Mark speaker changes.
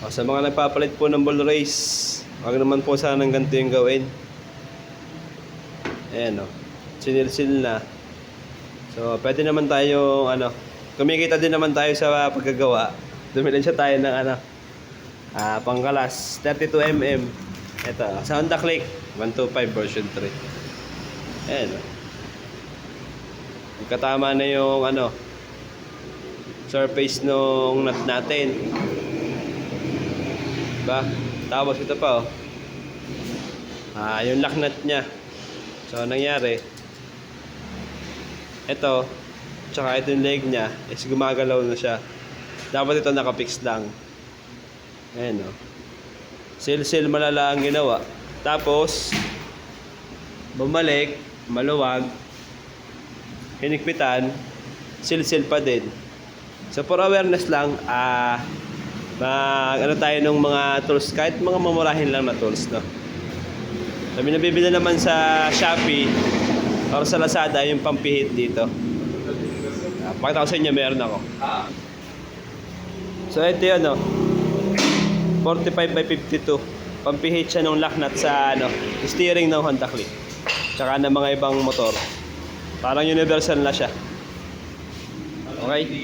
Speaker 1: Sa mga nagpapalit po ng ball race, wag naman po sanang ganito yung gawin. Ayan o, sinil-sil na. So pwede naman tayo kumikita din naman tayo sa paggagawa. Dumilin siya tayo ng pangkalas 32mm. Ito, sa Honda Click 125 version 3. Ayan o. Katama na yung surface nung nut natin. Diba? Tapos ito pa yung lock nut nya. So nangyari, ito tsaka ito yung leg nya is gumagalaw na siya. Dapat ito nakapix lang. Ayan o. Sil-sil malala ang ginawa. Tapos bumalik, maluwag, hinigpitan, sil-sil pa din. So for awareness lang, tayo ng mga tools, kahit mga mamurahin lang na tools, no? So binibili naman sa Shopee or sa Lazada yung pampihit dito. Pakita ko sa inyo, meron ako. So ito yun, 45x52. Pampihit siya ng lock nut sa steering ng Honda Click. Tsaka ng mga ibang motor. Parang universal na siya. Okay?